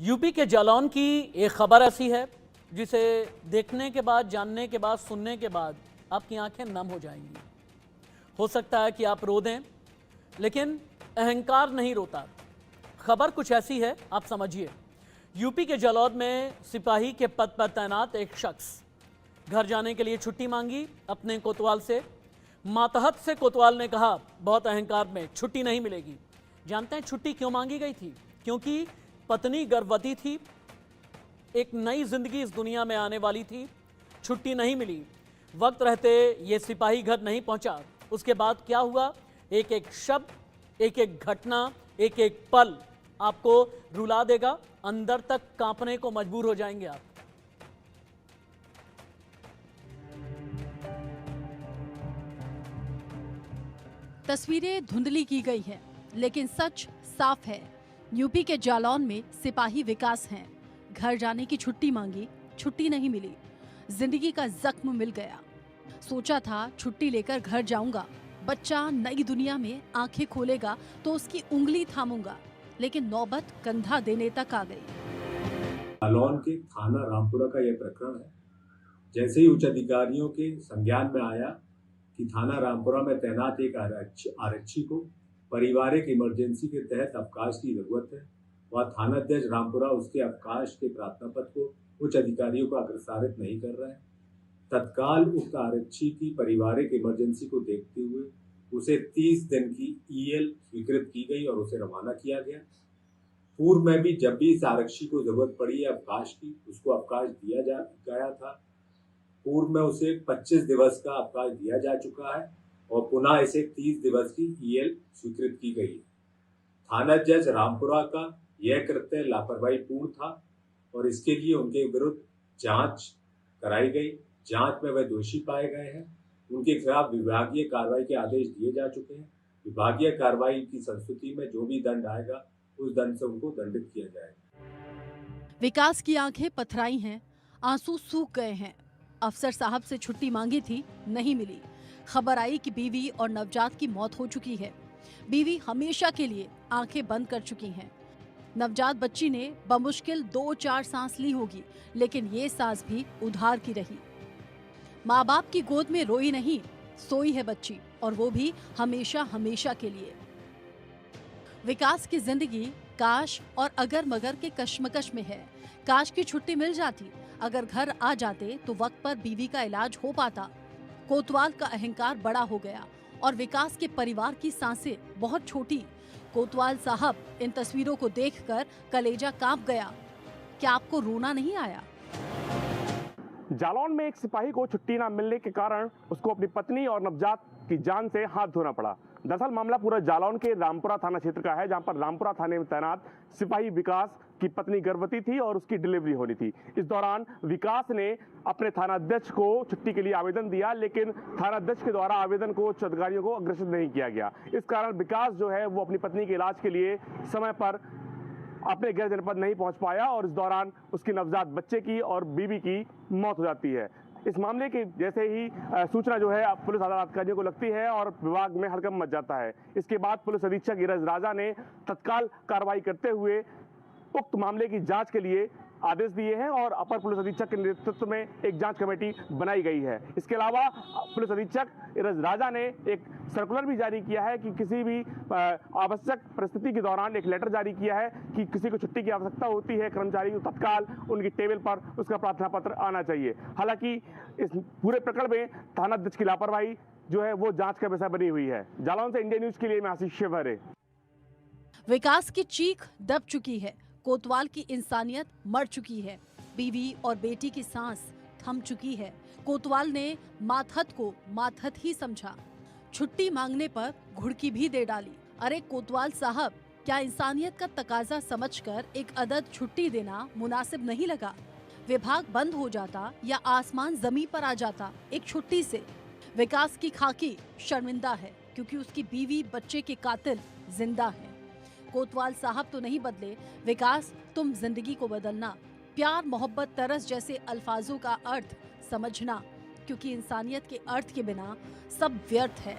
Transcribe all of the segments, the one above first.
UP के जालौन की एक खबर ऐसी है जिसे देखने के बाद, जानने के बाद, सुनने के बाद आपकी आंखें नम हो जाएंगी। हो सकता है कि आप रो दें, लेकिन अहंकार नहीं रोता। खबर कुछ ऐसी है, आप समझिए। यूपी के जालौन में सिपाही के पद पर तैनात एक शख्स घर जाने के लिए छुट्टी मांगी अपने कोतवाल से। मातहत से कोतवाल ने कहा बहुत अहंकार में, छुट्टी नहीं मिलेगी। जानते हैं छुट्टी क्यों मांगी गई थी? क्योंकि पत्नी गर्भवती थी, एक नई जिंदगी इस दुनिया में आने वाली थी। छुट्टी नहीं मिली, वक्त रहते ये सिपाही घर नहीं पहुंचा। उसके बाद क्या हुआ? एक एक शब्द, एक एक घटना, एक एक पल आपको रुला देगा, अंदर तक कांपने को मजबूर हो जाएंगे आप। तस्वीरें धुंधली की गई हैं, लेकिन सच साफ है। यूपी के जालौन में सिपाही विकास हैं। घर जाने की छुट्टी मांगी, छुट्टी नहीं मिली। जिंदगी का जख्म मिल गया। सोचा था छुट्टी लेकर घर जाऊंगा, बच्चा नई दुनिया में आंखें खोलेगा तो उसकी उंगली थामूंगा, लेकिन नौबत कंधा देने तक आ गई। जालौन के थाना रामपुरा का यह प्रकरण है। जैसे ही उच्च अधिकारियों के संज्ञान में आया कि थाना रामपुरा में तैनात एक आरक्षी को पारिवारिक इमरजेंसी के तहत अवकाश की जरूरत है, वह थानाध्यक्ष रामपुरा उसके अवकाश के प्रार्थना पत्र को उच्च अधिकारियों को अग्रसारित नहीं कर रहा है। तत्काल उक्त आरक्षी की पारिवारिक इमरजेंसी को देखते हुए उसे 30 दिन की ईएल स्वीकृत की गई और उसे रवाना किया गया। पूर्व में भी जब भी इस आरक्षी को जरूरत पड़ी है अवकाश की, उसको अवकाश दिया गया था। पूर्व में उसे 25 दिवस का अवकाश दिया जा चुका है और पुनः इसे 30 दिवस की ईएल स्वीकृत की गई है। थानाध्यक्ष रामपुरा का यह कृत्य लापरवाही पूर्ण था और इसके लिए उनके विरुद्ध जांच कराई गई। जांच में वे दोषी पाए गए हैं। उनके खिलाफ विभागीय कार्रवाई के आदेश दिए जा चुके हैं। विभागीय कार्रवाई की संस्तुति में जो भी दंड आएगा उस दंड से उनको दंडित किया जाएगा। विकास की आंखें पथराई हैं, आंसू सूख गए हैं। अफसर साहब से छुट्टी मांगी थी, नहीं मिली। खबर आई कि बीवी और नवजात की मौत हो चुकी है। बीवी हमेशा के लिए आंखें बंद कर चुकी हैं। नवजात बच्ची ने बमुश्किल 2-4 सांस ली होगी, लेकिन ये सांस भी उधार की रही। माँ बाप की गोद में रोई नहीं, सोई है बच्ची, और वो भी हमेशा हमेशा के लिए। विकास की जिंदगी काश और अगर मगर के कश्मकश में है। काश की छुट्टी मिल जाती, अगर घर आ जाते तो वक्त पर बीवी का इलाज हो पाता। कोतवाल का अहंकार बड़ा हो गया और विकास के परिवार की सांसें बहुत छोटी। कोतवाल साहब, इन तस्वीरों को देखकर कलेजा कांप गया। क्या आपको रोना नहीं आया? जालौन में एक सिपाही को छुट्टी न मिलने के कारण उसको अपनी पत्नी और नवजात की जान से हाथ धोना पड़ा। दरअसल मामला पूरा जालौन के रामपुरा थाना क्षेत्र का है, जहां पर रामपुरा थाने में तैनात सिपाही विकास की पत्नी गर्भवती थी और उसकी डिलीवरी होनी थी। इस दौरान विकास ने अपने थानाध्यक्ष को छुट्टी के लिए आवेदन दिया, लेकिन थानाध्यक्ष के द्वारा आवेदन को उच्च अधिकारियों को अग्रेसित नहीं किया गया। इस कारण विकास जो है वो अपनी पत्नी के इलाज के लिए समय पर अपने गृह जनपद नहीं पहुंच पाया और इस दौरान उसकी नवजात बच्चे की और बीवी की मौत हो जाती है। इस मामले की जैसे ही सूचना जो है पुलिस अधिकारियों को लगती है और विभाग में हड़कंप मच जाता है। इसके बाद पुलिस अधीक्षक इरज राजा ने तत्काल कार्रवाई करते हुए उक्त मामले की जांच के लिए आदेश दिए हैं और अपर पुलिस अधीक्षक के नेतृत्व में एक जांच कमेटी बनाई गई है। इसके अलावा पुलिस अधीक्षक इरज राजा ने एक सर्कुलर भी जारी किया है कि किसी भी आवश्यक परिस्थिति के दौरान एक लेटर जारी किया है कि किसी को छुट्टी की आवश्यकता होती है, कर्मचारी को तत्काल उनकी टेबल पर उसका प्रार्थना पत्र आना चाहिए। हालांकि इस पूरे प्रकरण में थानाध्यक्ष की लापरवाही जो है वो जांच का विषय बनी हुई है। जालौन से इंडिया न्यूज के लिए मैं आशीष शिवहरे। विकास की चीख दब चुकी है। कोतवाल की इंसानियत मर चुकी है। बीवी और बेटी की सांस थम चुकी है। कोतवाल ने मातहत को मातहत ही समझा। छुट्टी मांगने पर घुड़की भी दे डाली। अरे कोतवाल साहब, क्या इंसानियत का तकाजा समझकर एक अदद छुट्टी देना मुनासिब नहीं लगा? विभाग बंद हो जाता या आसमान जमीन पर आ जाता एक छुट्टी से। विकास की खाकी शर्मिंदा है क्योंकि उसकी बीवी बच्चे के कातिल जिंदा है। कोतवाल साहब तो नहीं बदले, विकास तुम जिंदगी को बदलना, प्यार मोहब्बत तरस जैसे अल्फाजों का अर्थ समझना, क्योंकि इंसानियत के अर्थ के बिना सब व्यर्थ है।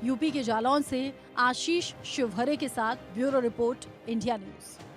यूपी के जालौन से आशीष शिवहरे के साथ ब्यूरो रिपोर्ट, इंडिया न्यूज।